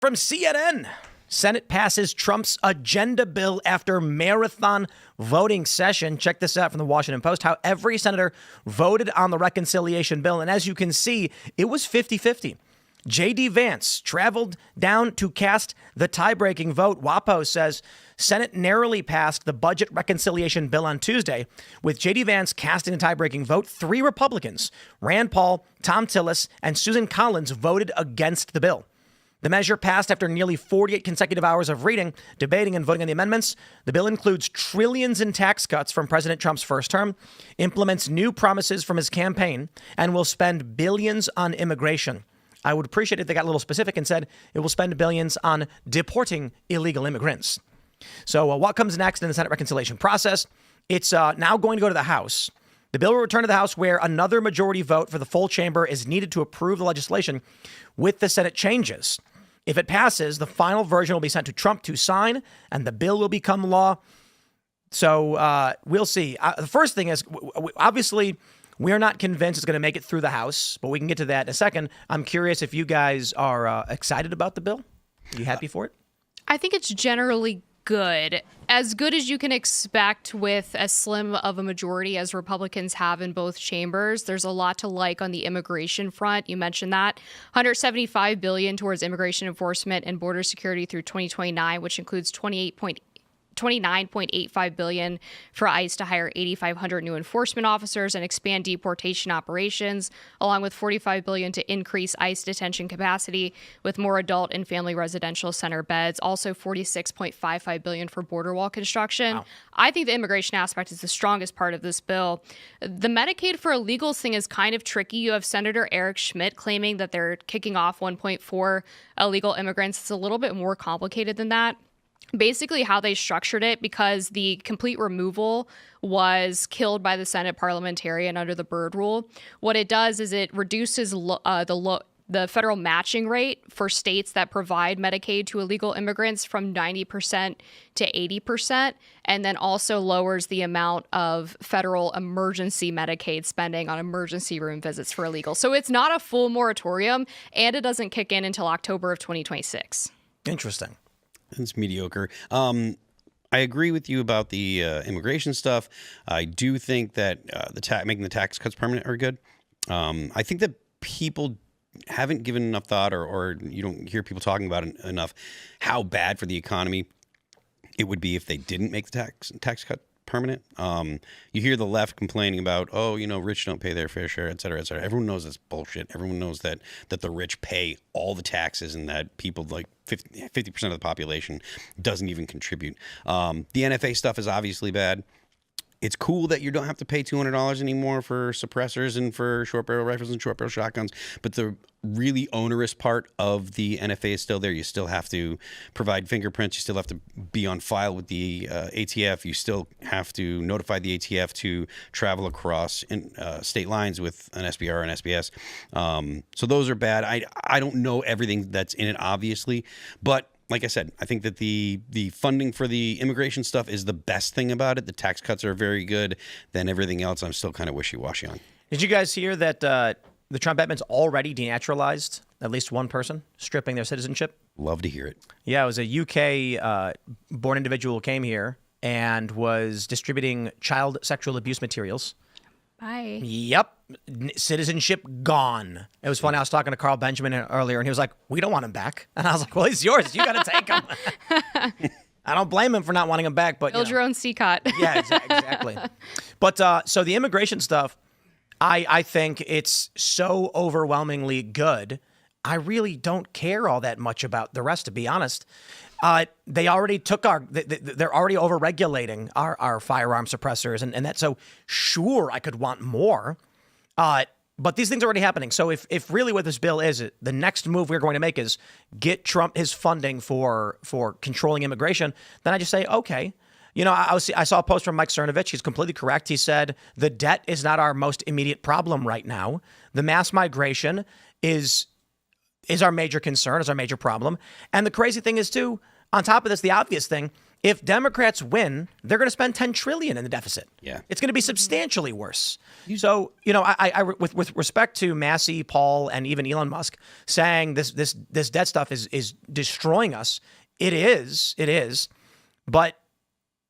From CNN, Senate passes Trump's agenda bill after marathon voting session. Check this out from the Washington Post, how every senator voted on the reconciliation bill. And as you can see, it was 50-50. J.D. Vance traveled down to cast the tie-breaking vote. WAPO says Senate narrowly passed the budget reconciliation bill on Tuesday, with J.D. Vance casting the tie-breaking vote. 3 Republicans, Rand Paul, Tom Tillis, and Susan Collins, voted against the bill. The measure passed after nearly 48 consecutive hours of reading, debating, and voting on the amendments. The bill includes trillions in tax cuts from President Trump's first term, implements new promises from his campaign, and will spend billions on immigration. I would appreciate it if they got a little specific and said it will spend billions on deporting illegal immigrants. So what comes next in the Senate reconciliation process? It's now going to go to the House. The bill will return to the House, where another majority vote for the full chamber is needed to approve the legislation with the Senate changes. If it passes, the final version will be sent to Trump to sign, and the bill will become law. So we'll see. The first thing is, obviously, we are not convinced it's going to make it through the House, but we can get to that in a second. I'm curious if you guys are excited about the bill. Are you happy for it? I think it's generally good. As good as you can expect with as slim of a majority as Republicans have in both chambers. There's a lot to like on the immigration front. You mentioned that. $175 billion towards immigration enforcement and border security through 2029, which includes $29.85 billion for ICE to hire 8,500 new enforcement officers and expand deportation operations, along with $45 billion to increase ICE detention capacity with more adult and family residential center beds. Also $46.55 billion for border wall construction. Wow. I think the immigration aspect is the strongest part of this bill. The Medicaid for illegals thing is kind of tricky. You have Senator Eric Schmidt claiming that they're kicking off 1.4 illegal immigrants. It's a little bit more complicated than that. Basically how they structured it, because the complete removal was killed by the Senate parliamentarian under the Byrd rule. What it does is it reduces the federal matching rate for states that provide Medicaid to illegal immigrants from 90% to 80%, and then also lowers the amount of federal emergency Medicaid spending on emergency room visits for illegals. So it's not a full moratorium, and it doesn't kick in until October of 2026. Interesting. It's mediocre. I agree with you about the immigration stuff. I do think that making the tax cuts permanent are good. I think that people haven't given enough thought, or you don't hear people talking about it enough, how bad for the economy it would be if they didn't make the tax cut permanent. You hear the left complaining about, rich don't pay their fair share, et cetera, et cetera. Everyone knows that's bullshit. Everyone knows that the rich pay all the taxes, and that people like 50% of the population doesn't even contribute. The NFA stuff is obviously bad. It's cool that you don't have to pay $200 anymore for suppressors and for short barrel rifles and short barrel shotguns, but the really onerous part of the NFA is still there. You still have to provide fingerprints. You still have to be on file with the ATF. You still have to notify the ATF to travel across state lines with an SBR and SBS. So those are bad. I don't know everything that's in it, obviously, but like I said, I think that the funding for the immigration stuff is the best thing about it. The tax cuts are very good. Then everything else, I'm still kind of wishy-washy on. Did you guys hear that the Trump admin's already denaturalized at least one person, stripping their citizenship? Love to hear it. Yeah, it was a UK-born individual who came here and was distributing child sexual abuse materials. Bye. Yep. Citizenship gone. It was funny. I was talking to Carl Benjamin earlier, and he was like, we don't want him back. And I was like, well, he's yours. You got to take him. I don't blame him for not wanting him back. But build your own CCOT. Yeah, exactly. But so the immigration stuff, I think it's so overwhelmingly good. I really don't care all that much about the rest, to be honest. They already took they're already over-regulating our firearm suppressors, and that, so sure, I could want more, but these things are already happening. So if really what this bill is, the next move we're going to make is get Trump his funding for controlling immigration, then I just say, okay. I saw a post from Mike Cernovich. He's completely correct. He said, the debt is not our most immediate problem right now. The mass migration is our major concern, is our major problem. And the crazy thing is, too, on top of this, the obvious thing, if Democrats win, they're going to spend $10 trillion in the deficit. Yeah. It's going to be substantially worse. So, you know, I with respect to Massey, Paul, and even Elon Musk saying this debt stuff is destroying us, it is, but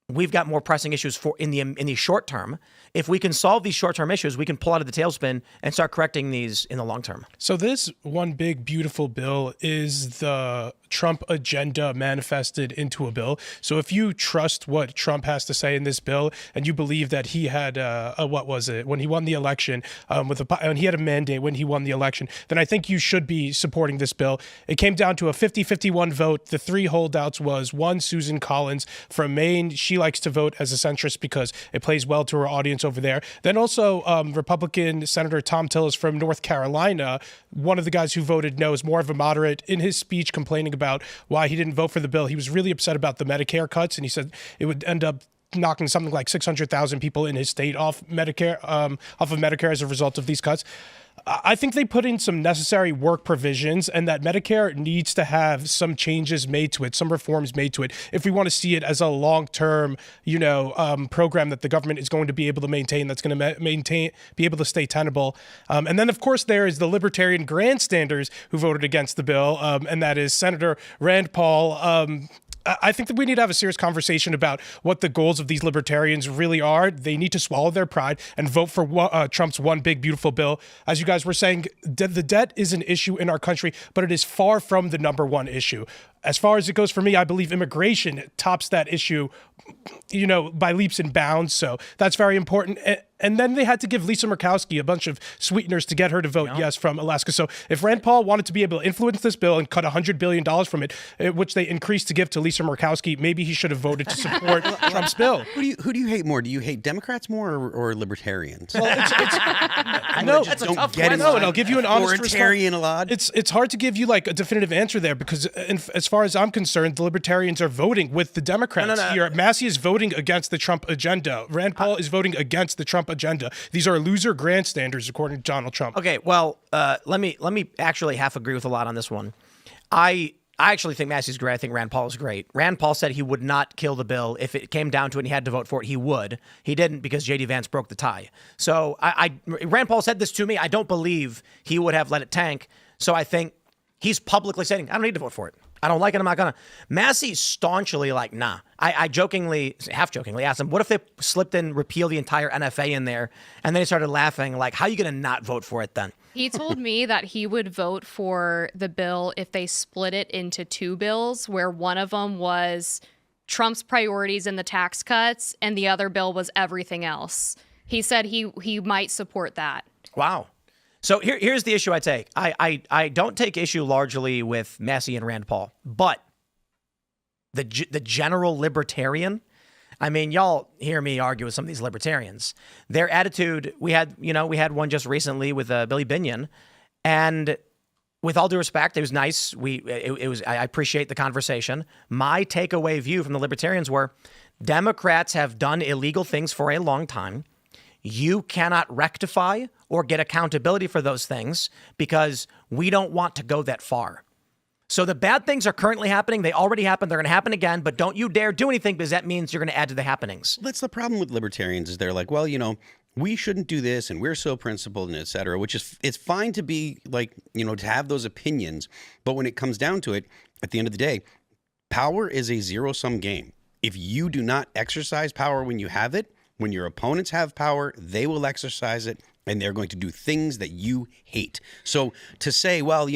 we've got more pressing issues in the short term. If we can solve these short-term issues, we can pull out of the tailspin and start correcting these in the long term. So this one big, beautiful bill is the Trump agenda manifested into a bill. So if you trust what Trump has to say in this bill, and you believe that he had when he won the election, and he had a mandate when he won the election, then I think you should be supporting this bill. It came down to a 50-51 vote. The three holdouts was one, Susan Collins from Maine. She likes to vote as a centrist because it plays well to her audience over there. Then also Republican Senator Tom Tillis from North Carolina, one of the guys who voted no, is more of a moderate. In his speech complaining about why he didn't vote for the bill, he was really upset about the Medicare cuts, and he said it would end up knocking something like 600,000 people in his state off Medicare, off of Medicare as a result of these cuts. I think they put in some necessary work provisions, and that Medicare needs to have some changes made to it, some reforms made to it, if we want to see it as a long-term, program that the government is going to be able to maintain, that's going to be able to stay tenable. And then, of course, there is the Libertarian grandstanders who voted against the bill, and that is Senator Rand Paul. I think that we need to have a serious conversation about what the goals of these libertarians really are. They need to swallow their pride and vote for Trump's one big, beautiful bill. As you guys were saying, the debt is an issue in our country, but it is far from the number one issue. As far as it goes for me, I believe immigration tops that issue, by leaps and bounds. So that's very important. And then they had to give Lisa Murkowski a bunch of sweeteners to get her to vote yes from Alaska. So if Rand Paul wanted to be able to influence this bill and cut $100 billion from it, which they increased to give to Lisa Murkowski, maybe he should have voted to support Trump's bill. Who do you hate more? Do you hate Democrats more or libertarians? Well, No, that's a tough question. No, and I'll give you an honest Libertarian response. Elaad? It's hard to give you like a definitive answer there because as far as I'm concerned, the libertarians are voting with the Democrats here. Massey is voting against the Trump agenda. Rand Paul is voting against the Trump agenda. These are loser grandstanders, according to Donald Trump. Okay, well, let me actually half agree with a lot on this one. I actually think Massey's great. I think Rand Paul is great. Rand Paul said he would not kill the bill. If it came down to it and he had to vote for it, he would. He didn't because J.D. Vance broke the tie. So Rand Paul said this to me. I don't believe he would have let it tank. So I think he's publicly saying, I don't need to vote for it. I don't like it. I'm not going to. Massey's staunchly like, nah. I half jokingly asked him, what if they slipped in, repeal the entire NFA in there? And then he started laughing like, how are you going to not vote for it then? He told me that he would vote for the bill if they split it into two bills, where one of them was Trump's priorities and the tax cuts, and the other bill was everything else. He said he might support that. Wow. So here's the issue I take. I don't take issue largely with Massey and Rand Paul, but the general libertarian, I mean, y'all hear me argue with some of these libertarians. Their attitude, we had one just recently with Billy Binion, and with all due respect, it was nice. I appreciate the conversation. My takeaway view from the libertarians were Democrats have done illegal things for a long time. You cannot rectify or get accountability for those things because we don't want to go that far. So the bad things are currently happening. They already happened. They're going to happen again. But don't you dare do anything because that means you're going to add to the happenings. That's the problem with libertarians is they're like, well, we shouldn't do this and we're so principled and et cetera, which is it's fine to be like, to have those opinions. But when it comes down to it, at the end of the day, power is a zero-sum game. If you do not exercise power when you have it, when your opponents have power, they will exercise it, and they're going to do things that you hate. So to say, well,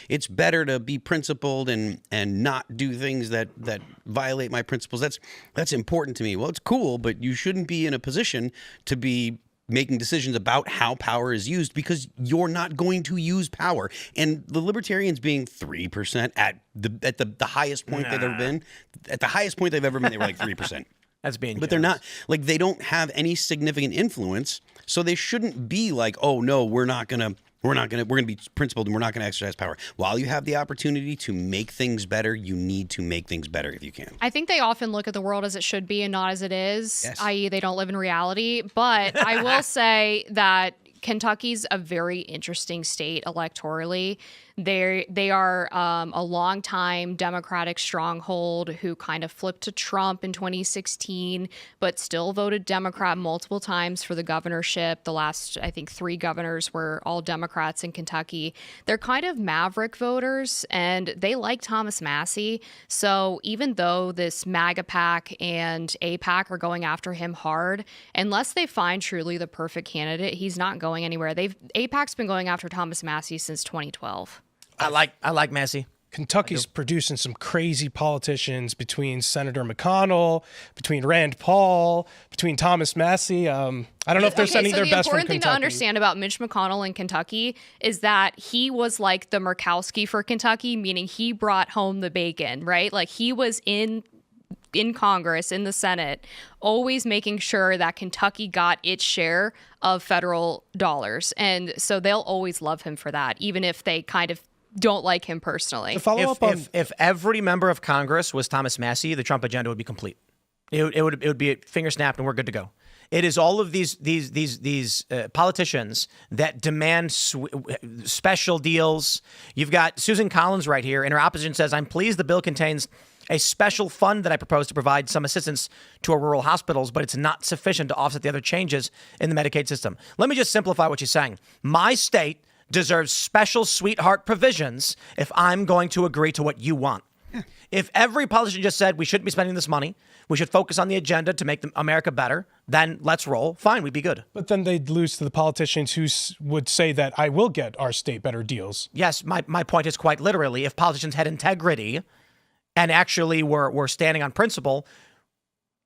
it's better to be principled and not do things that violate my principles, that's important to me. Well, it's cool, but you shouldn't be in a position to be making decisions about how power is used because you're not going to use power. And the libertarians being 3% at the highest point they've ever been, at the highest point they've ever been, they were like 3%. That's being But generous. they're not, like, they don't have any significant influence, so they shouldn't be like, oh no, we're gonna be principled and we're not gonna exercise power. While you have the opportunity to make things better, you need to make things better if you can. I think they often look at the world as it should be and not as it is, Yes. i.e. they don't live in reality. But I will say that Kentucky's a very interesting state electorally. They are a longtime Democratic stronghold who kind of flipped to Trump in 2016, but still voted Democrat multiple times for the governorship. The last, I think, 3 governors were all Democrats in Kentucky. They're kind of maverick voters, and they like Thomas Massie. So even though this MAGA PAC and AIPAC are going after him hard, unless they find truly the perfect candidate, he's not going anywhere. AIPAC's been going after Thomas Massie since 2012. I like Massey. Kentucky's producing some crazy politicians between Senator McConnell, between Rand Paul, between Thomas Massie. I don't know if they're sending their best from Kentucky. The important thing to understand about Mitch McConnell in Kentucky is that he was like the Murkowski for Kentucky, meaning he brought home the bacon, right? Like he was in Congress, in the Senate, always making sure that Kentucky got its share of federal dollars. And so they'll always love him for that, even if they kind of don't like him personally. If every member of Congress was Thomas Massie, the Trump agenda would be complete. It would be a finger snapped and we're good to go. It is all of these politicians that demand special deals. You've got Susan Collins right here, and her opposition says, "I'm pleased the bill contains a special fund that I propose to provide some assistance to our rural hospitals, but it's not sufficient to offset the other changes in the Medicaid system." Let me just simplify what she's saying. My state deserves special sweetheart provisions if I'm going to agree to what you want. Yeah. If every politician just said we shouldn't be spending this money, we should focus on the agenda to make America better, then let's roll. Fine, we'd be good. But then they'd lose to the politicians who would say that I will get our state better deals. Yes, my point is quite literally, if politicians had integrity and actually were standing on principle,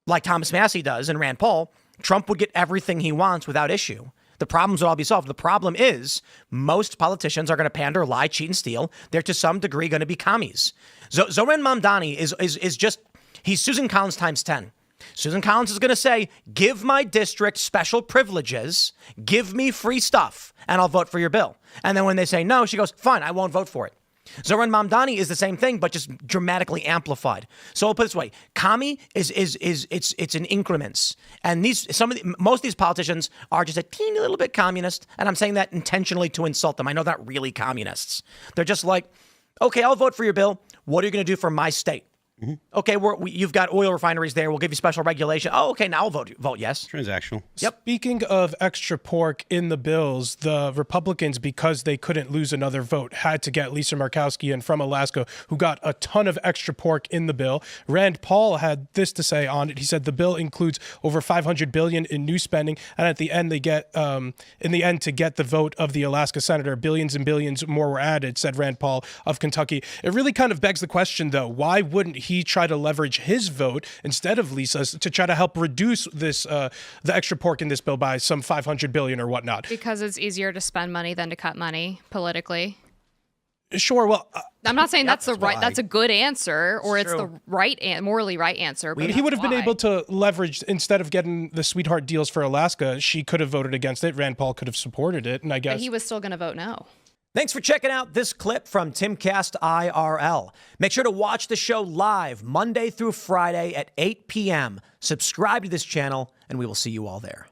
like Thomas Massie does and Rand Paul, Trump would get everything he wants without issue. The problems would all be solved. The problem is most politicians are going to pander, lie, cheat, and steal. They're to some degree going to be commies. Zoran Mamdani is just, he's Susan Collins times 10. Susan Collins is going to say, give my district special privileges, give me free stuff, and I'll vote for your bill. And then when they say no, she goes, fine, I won't vote for it. Zoran Mamdani is the same thing, but just dramatically amplified. So I'll put it this way: commie is in increments, and most of these politicians are just a teeny little bit communist, and I'm saying that intentionally to insult them. I know they're not really communists. They're just like, okay, I'll vote for your bill. What are you going to do for my state? Mm-hmm. Okay, you've got oil refineries there. We'll give you special regulation. Oh, okay, now I'll vote yes. Transactional. Yep. Speaking of extra pork in the bills, the Republicans, because they couldn't lose another vote, had to get Lisa Murkowski in from Alaska, who got a ton of extra pork in the bill. Rand Paul had this to say on it. He said the bill includes over $500 billion in new spending, and at the end they get, to get the vote of the Alaska senator, billions and billions more were added, said Rand Paul of Kentucky. It really kind of begs the question, though, why wouldn't he try to leverage his vote instead of Lisa's to try to help reduce this the extra pork in this bill by some $500 billion or whatnot? Because it's easier to spend money than to cut money politically. Sure. Well, I'm not saying that's a good answer or it's the morally right answer. But he would have been able to leverage, instead of getting the sweetheart deals for Alaska, she could have voted against it. Rand Paul could have supported it, and I guess but he was still going to vote no. Thanks for checking out this clip from Timcast IRL. Make sure to watch the show live Monday through Friday at 8 p.m. Subscribe to this channel, and we will see you all there.